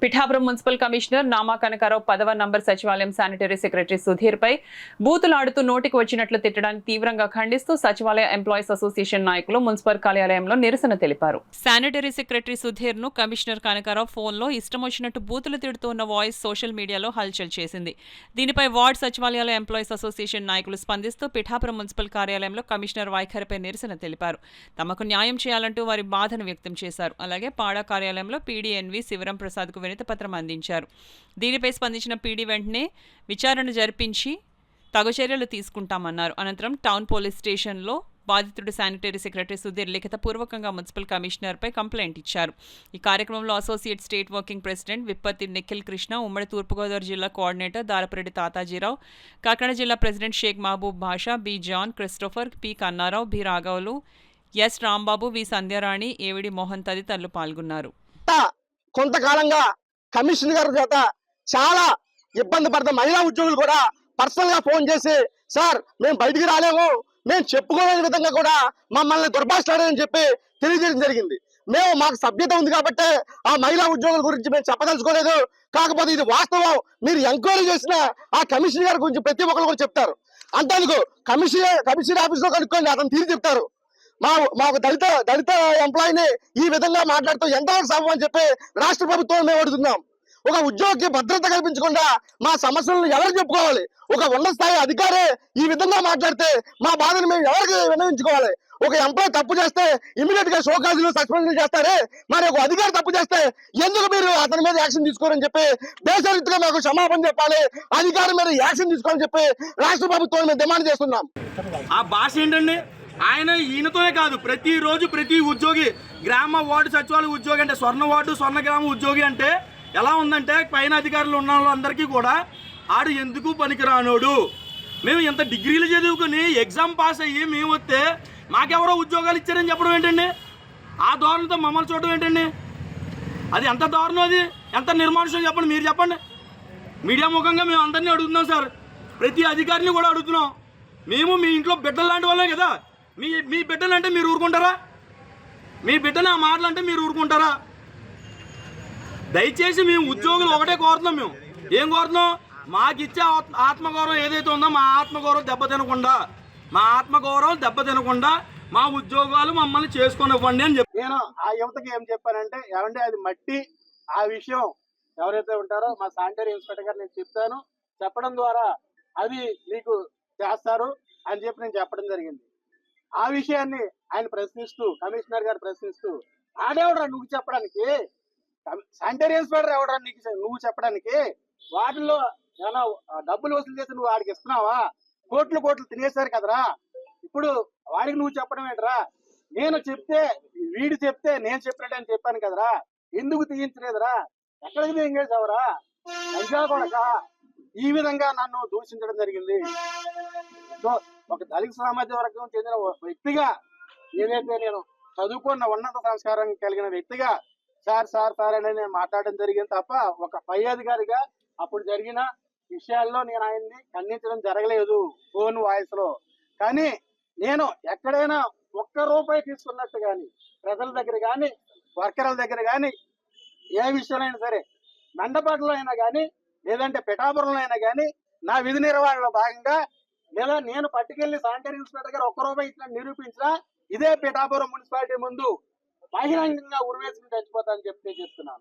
Pithapuram municipal commissioner Nama Kanakarao 10వ number సచివాలయం sanitary secretary Sudheer పై బూతులాడుతూ నోటికి వచ్చినట్లు తిట్టడాన్ని తీవ్రంగా ఖండిస్తూ సచివాలయ ఎంప్లాయీస్ అసోసియేషన్ నాయకులు మున్సిపల్ కార్యాలయంలో నిరసన తెలిపారు. శానిటరీ సెక్రటరీ సుధీర్ ను కమిషనర్ కనకారావు ఫోన్లో ఇష్టం వచ్చినట్టు బూతులు తిడుతున్న వాయిస్ సోషల్ మీడియాలో హల్చల్ చేసింది. దీనిపై వార్డ్ సచివాలయాల ఎంప్లాయీస్ అసోసియేషన్ నాయకులు స్పందిస్తూ పిఠాపురం మున్సిపల్ కార్యాలయంలో కమిషనర్ వైఖరిపై నిరసన తెలిపారు. తమకు న్యాయం చేయాలంటూ వారి బాధను వ్యక్తం చేశారు. అలాగే పాడా కార్యాలయంలో పీడీఎన్వి శివరం ప్రసాద్కు వినతిపత్రం అందించారు. దీనిపై స్పందించిన పీడీ వెంటనే విచారణ జరిపించి తగు చర్యలు తీసుకుంటామన్నారు. అనంతరం టౌన్ పోలీస్ స్టేషన్లో బాధితుడు శానిటరీ సెక్రటరీ సుధీర్ లిఖితపూర్వకంగా మున్సిపల్ కమిషనర్పై కంప్లైంట్ ఇచ్చారు. ఈ కార్యక్రమంలో అసోసియేట్ స్టేట్ వర్కింగ్ ప్రెసిడెంట్ విప్పత్తి నిఖిల్ కృష్ణ, ఉమ్మడి తూర్పుగోదావరి జిల్లా కోఆర్డినేటర్ దారపురెడ్డి తాతాజీరావు, కాకినాడ జిల్లా president Shaik Mahaboob Basha, B John, Christopher, P Kannarao, B రాఘవులు, S Rambabu, V Sandhyarani, AVD Mohan తదితరులు పాల్గొన్నారు. కొంతకాలంగా కమిషనర్ గారి చేత చాలా ఇబ్బంది పడుతున్న మహిళా ఉద్యోగులు కూడా పర్సనల్ గా ఫోన్ చేసి, సార్ మేము బయటికి రాలేము, మేము చెప్పుకోలేని విధంగా కూడా మమ్మల్ని దుర్భాషలాడని చెప్పి తెలియజేయడం జరిగింది. మేము మాకు సభ్యత ఉంది కాబట్టి ఆ మహిళా ఉద్యోగుల గురించి మేము చెప్పదలుచుకోలేదు. కాకపోతే ఇది వాస్తవం. మీరు ఎంక్వైరీ చేసిన ఆ కమిషనర్ గారి గురించి ప్రతి ఒక్కరు కూడా చెప్తారు. అంతేందుకు కమిషనర్ ఆఫీస్ లో కనుక్కోండి, అతను తీరి చెప్తారు. మాకు దళిత ఎంప్లాయీని ఈ విధంగా మాట్లాడుతూ ఎంతవరకు సభ అని చెప్పి రాష్ట్ర ప్రభుత్వం మేము అడుగుతున్నాం. ఒక ఉద్యోగికి భద్రత కల్పించకుండా మా సమస్యలను ఎవరు చెప్పుకోవాలి? ఒక ఉన్నత స్థాయి అధికారే ఈ విధంగా మాట్లాడితే మా బాధను మేము ఎవరికి విన్నవించుకోవాలి? ఒక ఎంప్లాయీ తప్పు చేస్తే ఇమీడియట్ గా షోకాజులు సస్పెండ్ చేస్తారే, మరి ఒక అధికారి తప్పు చేస్తే ఎందుకు మీరు అతని మీద యాక్షన్ తీసుకోరని చెప్పి దేశరీతిగా మాకు క్షమాపణ చెప్పాలి, అధికారి మీద యాక్షన్ తీసుకోవాలని చెప్పి రాష్ట్ర ప్రభుత్వం మేము డిమాండ్ చేస్తున్నాం. ఆ భాష ఏంటండి? ఆయన ఈయనతోనే కాదు, ప్రతిరోజు ప్రతి ఉద్యోగి, గ్రామ వార్డు సచివాలయ ఉద్యోగి అంటే స్వర్ణ వార్డు స్వర్ణ గ్రామ ఉద్యోగి అంటే ఎలా ఉందంటే, పైన అధికారులు ఉన్న వాళ్ళందరికీ కూడా ఆడు ఎందుకు పనికిరానోడు, మేము ఎంత డిగ్రీలు చదువుకుని ఎగ్జామ్ పాస్ అయ్యి మేము వస్తే మాకెవరో ఉద్యోగాలు ఇచ్చారని చెప్పడం ఏంటండి? ఆ ధోరణితో మమ్మల్ని చూడడం ఏంటండి? అది ఎంత దారుణం, అది ఎంత నిర్మానుషం చెప్పండి, మీరు చెప్పండి. మీడియా ముఖంగా మేము అందరినీ అడుగుతున్నాం సార్, ప్రతి అధికారిని కూడా అడుగుతున్నాం. మేము మీ ఇంట్లో బిడ్డలు లాంటి వాళ్ళే కదా, మీ బిడ్డలు అంటే మీరు ఊరుకుంటారా? మీ బిడ్డలు ఆ మాటలు అంటే మీరు ఊరుకుంటారా? దయచేసి మేము ఉద్యోగులు ఒకటే కోరుతున్నాం. మేము ఏం కోరుతున్నాం? మాకిచ్చే ఆత్మగౌరవం ఏదైతే ఉందో మా ఆత్మగౌరవం దెబ్బతినకుండా మా ఉద్యోగాలు మమ్మల్ని చేసుకునివ్వండి అని చెప్పి నేను ఆ యువతకి ఏం చెప్పానంటే, ఏమంటే అది మట్టి, ఆ విషయం ఎవరైతే ఉంటారో మా శానిటరీ ఇన్స్పెక్టర్ గారు నేను చెప్తాను, చెప్పడం ద్వారా అది మీకు చేస్తారు అని చెప్పి నేను చెప్పడం జరిగింది. ఆ విషయాన్ని ఆయన ప్రశ్నిస్తూ, కమిషనర్ గారు ప్రశ్నిస్తూ, ఆడేవడరా నువ్వు చెప్పడానికి, శానిటరీ ఇన్స్పెక్టర్ ఎవడరా నువ్వు చెప్పడానికి, వాటిల్లో ఏమైనా డబ్బులు వసూలు చేసి నువ్వు వాడికి ఇస్తున్నావా? కోట్లు తినేశారు కదరా, ఇప్పుడు వాడికి నువ్వు చెప్పడం ఏంటరా? నేను చెప్తే వీడు చెప్తే నేను చెప్పినట్టు అని చెప్పాను కదరా, ఎందుకు తీయించలేదురా? ఎక్కడికి ఎంగేజ్ అవరా ఇంకా కూడా ఈ విధంగా నన్ను దూషించడం జరిగింది. సో ఒక దళిత సామాజిక వర్గం చెందిన వ్యక్తిగా, ఏదైతే నేను చదువుకున్న ఉన్నత సంస్కారం కలిగిన వ్యక్తిగా సార్ అని నేను మాట్లాడడం జరిగింది తప్ప ఒక పై అధికారిగా అప్పుడు జరిగిన విషయాల్లో నేను ఆయన్ని ఖండించడం జరగలేదు ఫోన్ వాయిస్ లో. కానీ నేను ఎక్కడైనా ఒక్క రూపాయి తీసుకున్నట్టు కానీ, ప్రజల దగ్గర కానీ వర్కర్ల దగ్గర కానీ, ఏ విషయంలో సరే, మెండపాటలో అయినా కానీ లేదంటే పిఠాపురంలో అయినా కానీ నా విధి నిర్వహణలో భాగంగా లేదా నేను పట్టుకెళ్లి శానిటరీ ఇన్స్పెక్టర్ గారు 1 రూపాయి ఇచ్చిన నిరూపించినా ఇదే పిఠాపురం మున్సిపాలిటీ ముందు బహిరంగంగా ఉరివేసుకుని చచ్చిపోతానని చెప్తున్నాను.